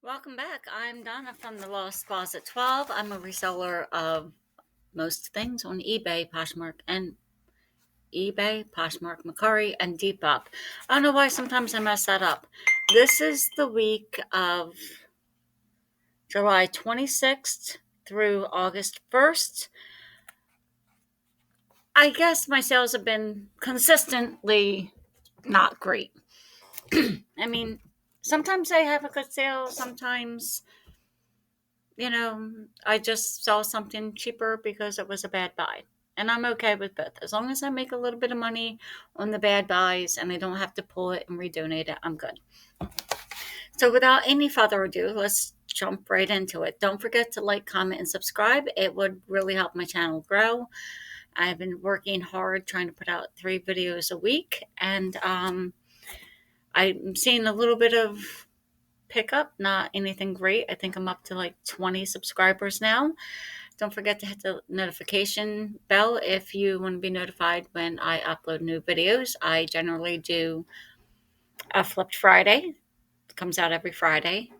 Welcome back. I'm Donna from the Lost Closet 12. I'm a reseller of most things on Poshmark, Mercari, and Depop. I don't know why sometimes I mess that up. This is the week of July 26th through August 1st. I guess my sales have been consistently not great. I mean, sometimes I have a good sale, sometimes I just saw something cheaper because it was a bad buy. And I'm okay with both. As long as I make a little bit of money on the bad buys and I don't have to pull it and redonate it, I'm good. So without any further ado, let's jump right into it. Don't forget to like, comment, and subscribe. It would really help my channel grow. I've been working hard trying to put out 3 videos a week, and I'm seeing a little bit of pickup, not anything great. I think I'm up to like 20 subscribers now. Don't forget to hit the notification bell if you want to be notified when I upload new videos. I generally do a flipped Friday. It comes out every Friday.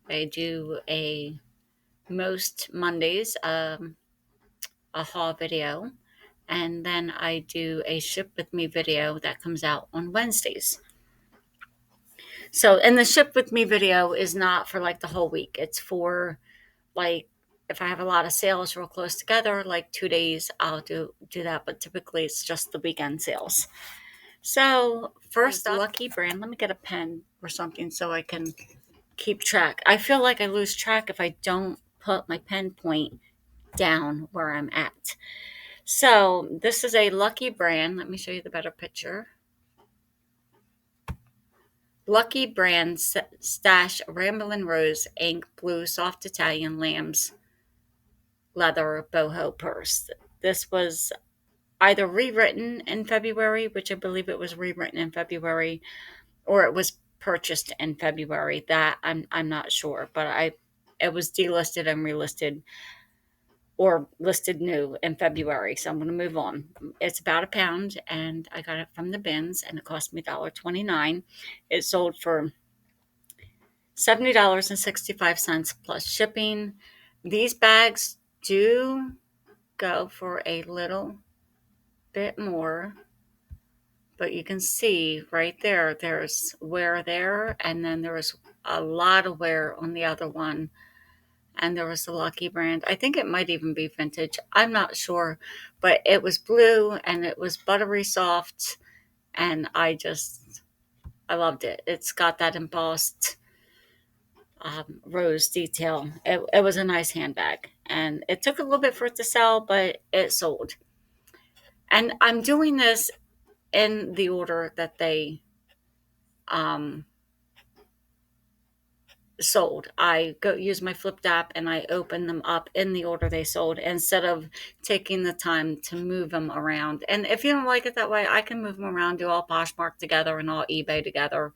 I do most Mondays a haul video, and then I do a ship with me video that comes out on Wednesdays. So, and the ship with me video is not for like the whole week. It's for like if I have a lot of sales real close together, like 2 days, I'll do that. But typically, it's just the weekend sales. So first, Lucky Brand. Let me get a pen or something so I can keep track. I feel like I lose track if I don't put my pen point down where I'm at. So this is a Lucky Brand. Let me show you the better picture. Lucky Brand Stash Ramblin' Rose Ink Blue Soft Italian Lambs Leather boho purse. This was either rewritten in February, which I believe it was rewritten in February, or it was purchased in February. That I'm not sure, but it was delisted and relisted or listed new in February. So I'm going to move on. It's about £1, and I got it from the bins, and it cost me $1.29. It sold for $70.65 plus shipping. These bags do go for a little bit more, but you can see right there's wear there, and then there was a lot of wear on the other one, and there was the Lucky Brand. I think it might even be vintage, I'm not sure, but it was blue and it was buttery soft, and I loved it. It's got that embossed rose detail. It was a nice handbag, and it took a little bit for it to sell, but it sold. And I'm doing this in the order that they sold. I go use my flipped app and I open them up in the order they sold instead of taking the time to move them around. And if you don't like it that way, I can move them around, do all Poshmark together and all eBay together.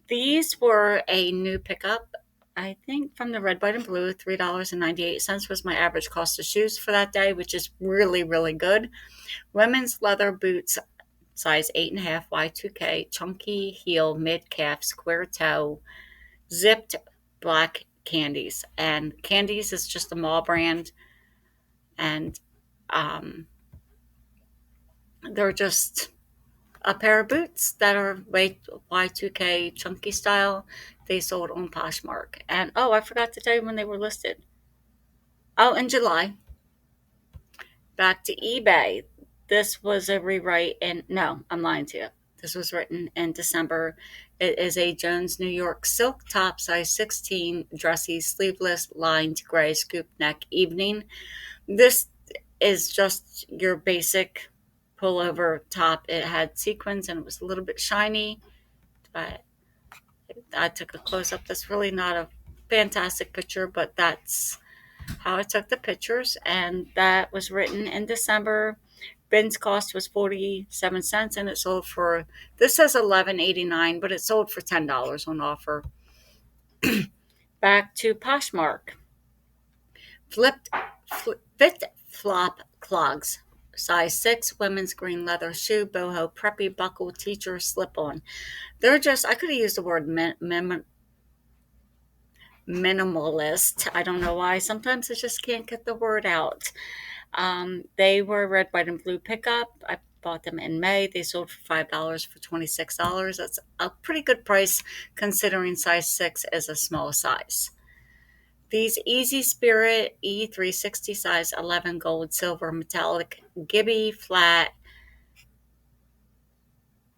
These were a new pickup. I think from the red, white, and blue, $3.98 was my average cost of shoes for that day, which is really, really good. Women's leather boots, size 8.5 Y2K, chunky heel, mid calf, square toe, zipped black Candies. And Candies is just a mall brand, and they're just a pair of boots that are Y2K chunky style. They sold on Poshmark. And oh, I forgot to tell you when they were listed. Oh, in July. Back to eBay. This was a rewrite no, I'm lying to you. This was written in December. It is a Jones New York silk top, size 16, dressy, sleeveless, lined gray scoop neck evening. This is just your basic pullover top. It had sequins and it was a little bit shiny, but I took a close up. That's really not a fantastic picture, but that's how I took the pictures. And that was written in December. Bin's cost was 47 cents, and it sold for, this says $11.89, but it sold for $10 on offer. Back to Poshmark. Fit flop clogs, size 6, women's green leather shoe, boho, preppy, buckle, teacher, slip on. They're just, I could have used the word minimalist. I don't know why. Sometimes I just can't get the word out. They were red, white, and blue pickup. I bought them in May. They sold for $5 for $26. That's a pretty good price considering size 6 is a small size. These Easy Spirit E360 size 11 gold, silver, metallic, Gibby flat,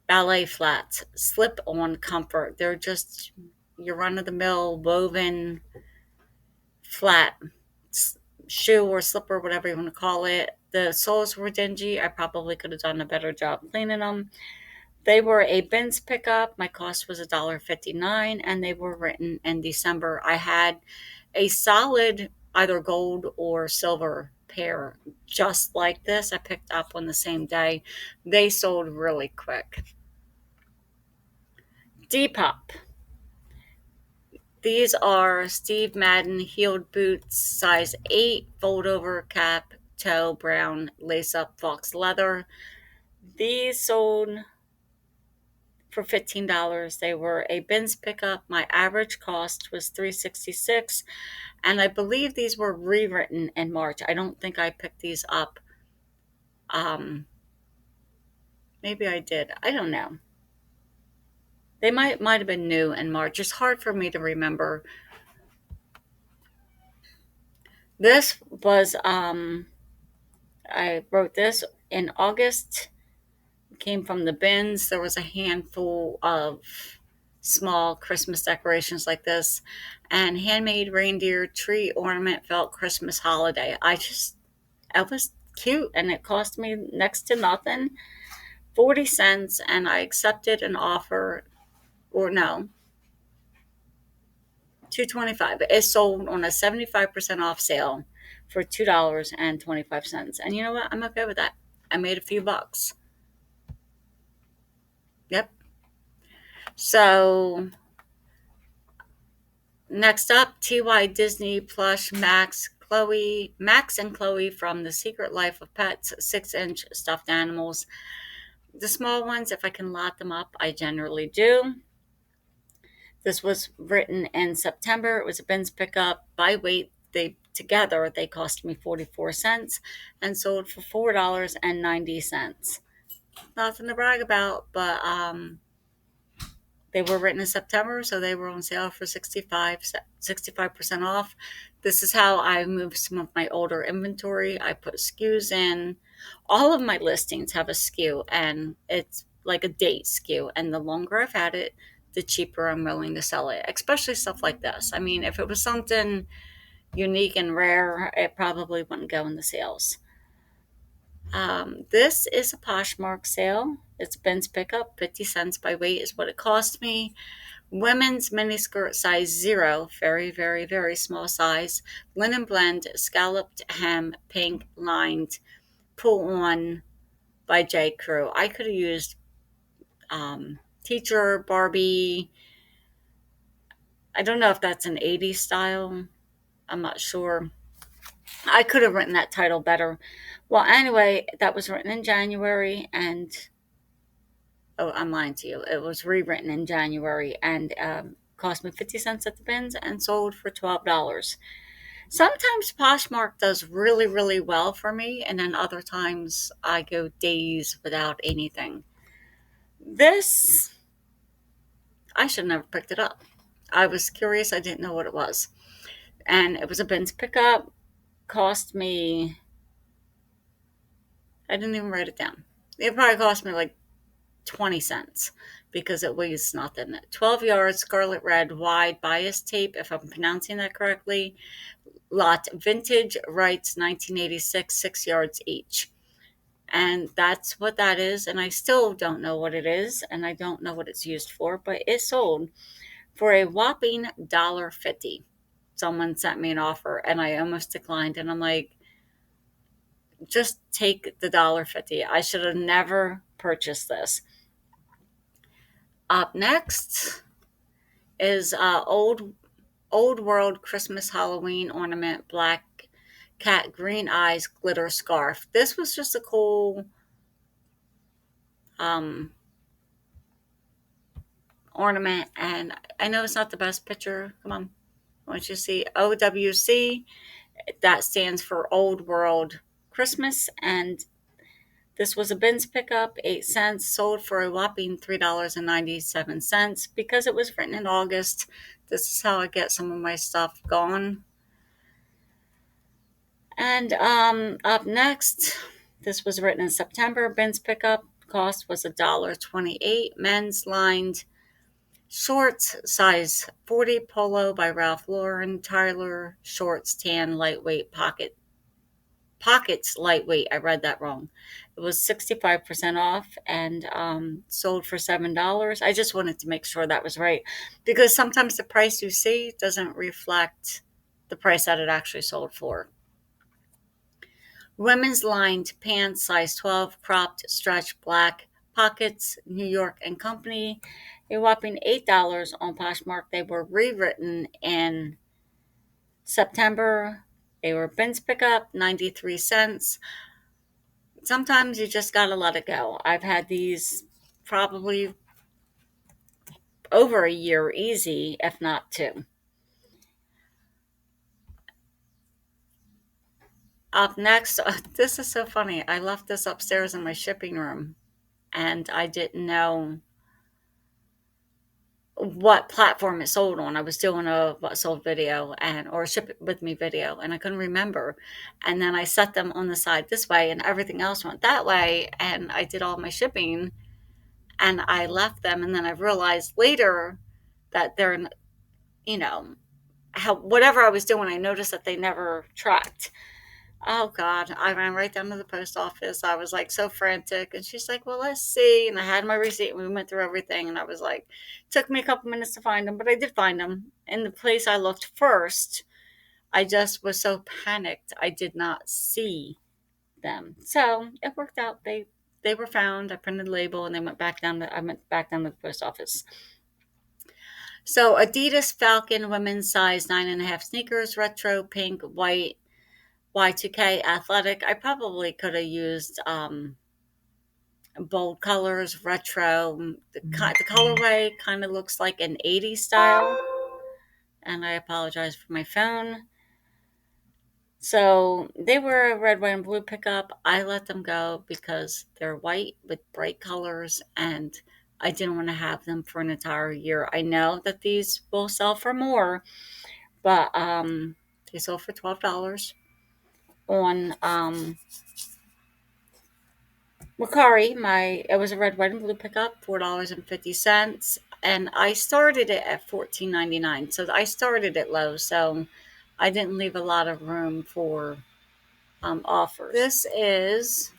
ballet flats, slip on comfort. They're just your run of the mill woven flat shoe or slipper, whatever you want to call it. The soles were dingy. I probably could have done a better job cleaning them. They were a bins pickup. My cost was $1.59, and they were written in December. I had a solid either gold or silver pair just like this. I picked up on the same day. They sold really quick. Depop. These are Steve Madden heeled boots, size 8, fold over cap, toe, brown, lace up fox leather. These sold for $15. They were a bins pickup. My average cost was $3.66, and I believe these were rewritten in March. I don't think I picked these up. Maybe I did. I don't know. They might have been new in March. It's hard for me to remember. This was I wrote this in August. It came from the bins. There was a handful of small Christmas decorations like this, and handmade reindeer tree ornament felt Christmas holiday. It was cute, and it cost me next to nothing, 40 cents, and I accepted an offer, or no, 225. It sold on a 75% off sale for $2.25. And you know what? I'm okay with that. I made a few bucks. Yep. So next up, TY Disney plush Max and Chloe from The Secret Life of Pets 6-inch stuffed animals. The small ones, if I can lot them up, I generally do. This was written in September. It was a bins pickup by weight. They cost me 44 cents and sold for $4.90. Nothing to brag about, but they were written in September, so they were on sale for 65% off. This is how I moved some of my older inventory. I put SKUs in. All of my listings have a SKU, and it's like a date SKU. And the longer I've had it, the cheaper I'm willing to sell it, especially stuff like this. I mean, if it was something unique and rare, it probably wouldn't go in the sales. This is a Poshmark sale. It's Ben's pickup. 50 cents by weight is what it cost me. Women's miniskirt size 0, very, very, very small size. Linen blend, scalloped hem, pink lined, pull on by J. Crew. I could have used Teacher, Barbie. I don't know if that's an 80s style. I'm not sure. I could have written that title better. Well, anyway, that was written in January, and oh, I'm lying to you. It was rewritten in January and cost me 50 cents at the bins and sold for $12. Sometimes Poshmark does really, really well for me, and then other times I go days without anything. This, I should have never picked it up. I was curious. I didn't know what it was. And it was a bins pickup. Cost me, I didn't even write it down. It probably cost me like 20 cents because it weighs nothing. 12 yards, scarlet red, wide bias tape, if I'm pronouncing that correctly. Lot vintage rights 1986, 6 yards each. And that's what that is. And I still don't know what it is, and I don't know what it's used for, but it sold for a whopping $1.50. Someone sent me an offer and I almost declined. And I'm like, just take the $1.50. I should have never purchased this. Up next is old world Christmas Halloween ornament, black cat, green eyes, glitter scarf. This was just a cool um, ornament, and I know it's not the best picture. Come on. Once you see OWC, that stands for Old World Christmas. And this was a bins pickup, 8 cents, sold for a whopping $3.97. Because it was written in August, this is how I get some of my stuff gone. And up next, this was written in September. Bins pickup cost was $1.28. Men's lined shorts, size 40 polo by Ralph Lauren. Tyler shorts, tan, lightweight pockets lightweight. I read that wrong. It was 65% off and sold for $7. I just wanted to make sure that was right because sometimes the price you see doesn't reflect the price that it actually sold for. Women's lined pants, size 12, cropped, stretch, black, pockets, New York and Company, a whopping $8 on Poshmark. They were rewritten in September. They were bins pickup, 93 cents. Sometimes you just gotta let it go. I've had these probably over a year easy, if not two. Up next, this is so funny. I left this upstairs in my shipping room and I didn't know what platform it sold on. I was doing a what sold video and or ship it with me video and I couldn't remember. And then I set them on the side this way and everything else went that way and I did all my shipping and I left them and then I realized later that they're you know how whatever I was doing I noticed that they never tracked. Oh God, I ran right down to the post office. I was like so frantic. And she's like, well, let's see. And I had my receipt and we went through everything. And I was like, took me a couple minutes to find them, but I did find them. In the place I looked first, I just was so panicked. I did not see them. So it worked out. They were found. I printed a label and they went back down I went back down to the post office. So Adidas Falcon women's size 9.5 sneakers, retro, pink, white, Y2K athletic. I probably could have used bold colors, retro. The colorway kind of looks like an 80s style. And I apologize for my phone. So they were a red, white, and blue pickup. I let them go because they're white with bright colors and I didn't want to have them for an entire year. I know that these will sell for more, but they sold for $12 on Mercari. It was a red, white, and blue pickup, $4.50, and I started it at $14.99. So I started it low, so I didn't leave a lot of room for offers. This is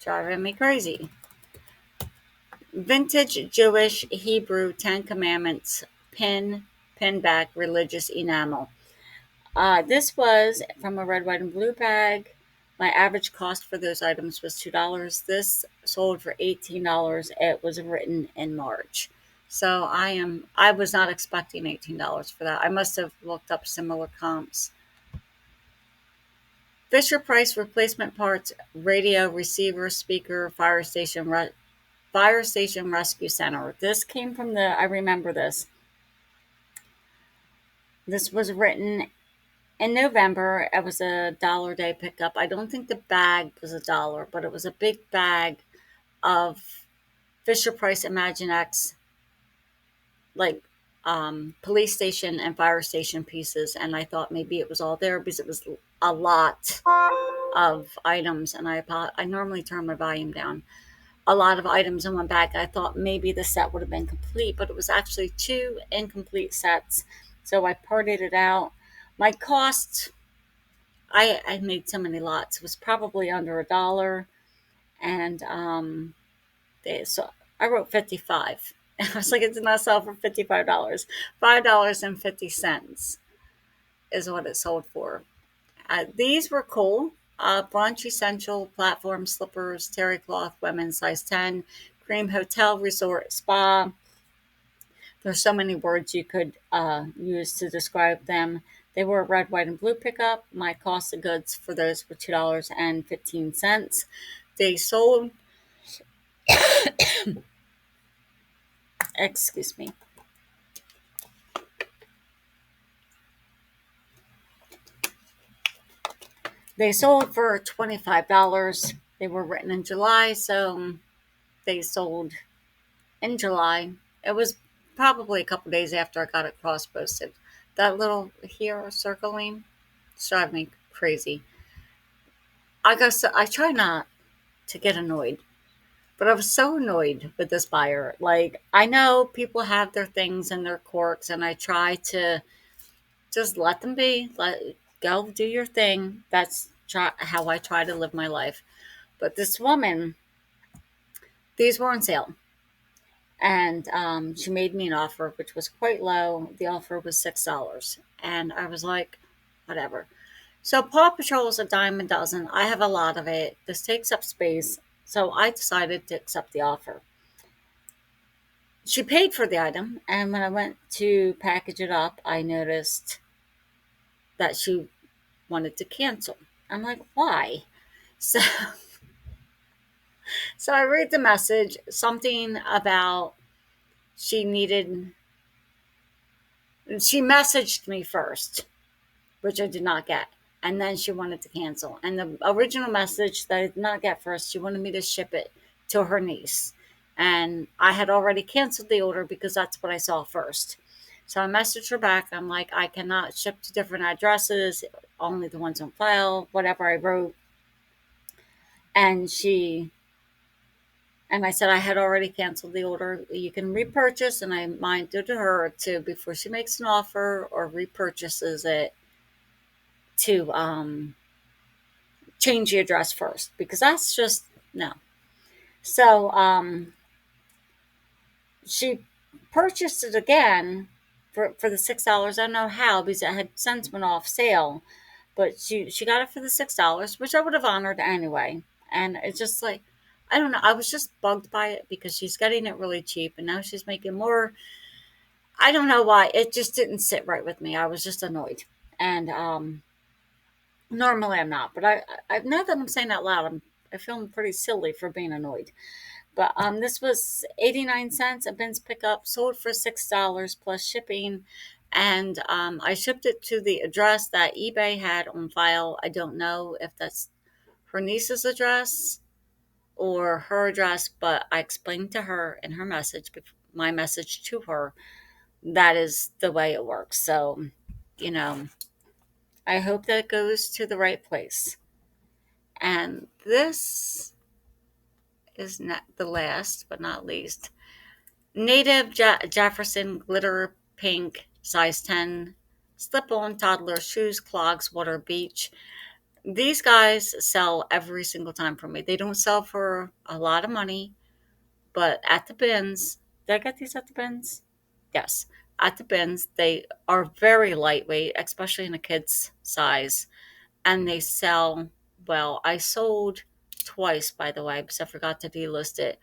driving me crazy. Vintage Jewish Hebrew Ten Commandments pin back religious enamel. This was from a red, white, and blue bag. My average cost for those items was $2. This sold for $18. It was written in March. So I was not expecting $18 for that. I must have looked up similar comps. Fisher Price replacement parts, radio, receiver, speaker, fire station rescue center. This came from I remember this. This was written in November. It was a dollar day pickup. I don't think the bag was $1, but it was a big bag of Fisher Price Imaginext, like police station and fire station pieces. And I thought maybe it was all there because it was a lot of items. And I normally turn my volume down. A lot of items in one bag. I thought maybe the set would have been complete, but it was actually two incomplete sets. So I parted it out. My cost, I made so many lots. It was probably under $1, and so I wrote 55. I was like, it did not sell for $55. $5.50 is what it sold for. These were cool. Brunch Essential platform slippers, terry cloth, women's size 10, cream hotel, resort, spa. There's so many words you could use to describe them. They were a red, white, and blue pickup. My cost of goods for those were $2.15. They sold, excuse me. They sold for $25. They were written in July, so they sold in July. It was probably a couple days after I got it cross posted. That little here circling drives me crazy. I guess I try not to get annoyed, but I was so annoyed with this buyer. Like, I know people have their things and their quirks, and I try to just let them be. Go do your thing. How I try to live my life. But this woman, these were on sale, and she made me an offer, which was quite low. The offer was $6, and I was like, whatever. So Paw Patrol is a dime a dozen. I have a lot of it. This takes up space, so I decided to accept the offer. She paid for the item, and when I went to package it up, I noticed that she wanted to cancel. I'm like, why? So, so I read the message, something about she needed, she messaged me first, which I did not get. And then she wanted to cancel. And the original message that I did not get first, she wanted me to ship it to her niece. And I had already canceled the order because that's what I saw first. So I messaged her back. I'm like, I cannot ship to different addresses, only the ones on file, whatever I wrote. And I said I had already canceled the order. You can repurchase, and I minded her to, before she makes an offer or repurchases it, to change the address first, because that's just no. So she purchased it again for the $6. I don't know how, because it had since went off sale, but she got it for the $6, which I would have honored anyway. And it's just like, I don't know. I was just bugged by it because she's getting it really cheap, and now she's making more. I don't know why. It just didn't sit right with me. I was just annoyed, and normally I'm not, but I now that I'm saying out loud, I feel pretty silly for being annoyed. But this was 89 cents. A bins pickup, sold for $6 plus shipping, and I shipped it to the address that eBay had on file. I don't know if that's her niece's address or her address, but I explained to her in her message, my message to her, that is the way it works. So, you know, I hope that it goes to the right place. And this is not the last but not least. Native Jefferson glitter pink, size 10, slip on toddler shoes, clogs, water, beach. These guys sell every single time for me. They don't sell for a lot of money, but at the bins, did I get these at the bins? Yes. At the bins, they are very lightweight, especially in a kid's size, and they sell well. I sold twice, by the way, because I forgot to delist it.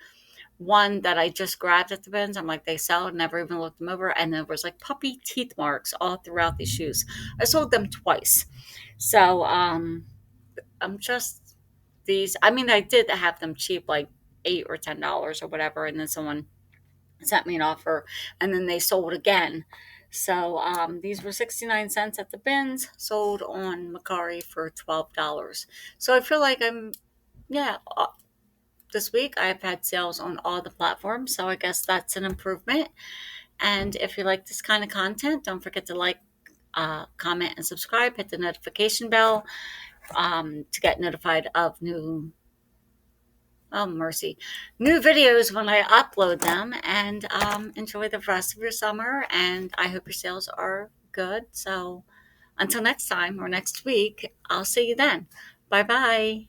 One that I just grabbed at the bins, I'm like, they sell, never even looked them over, and there was like puppy teeth marks all throughout these shoes. I sold them twice. So I'm just these. I mean, I did have them cheap, like $8 or $10 or whatever, and then someone sent me an offer, and then they sold again. So these were 69 cents at the bins, sold on Mercari for $12. So I feel like yeah. This week I've had sales on all the platforms, so I guess that's an improvement. And if you like this kind of content, don't forget to like, comment, and subscribe. Hit the notification bell to get notified of oh mercy, new videos when I upload them. And enjoy the rest of your summer. And I hope your sales are good. So until next time or next week, I'll see you then. Bye bye.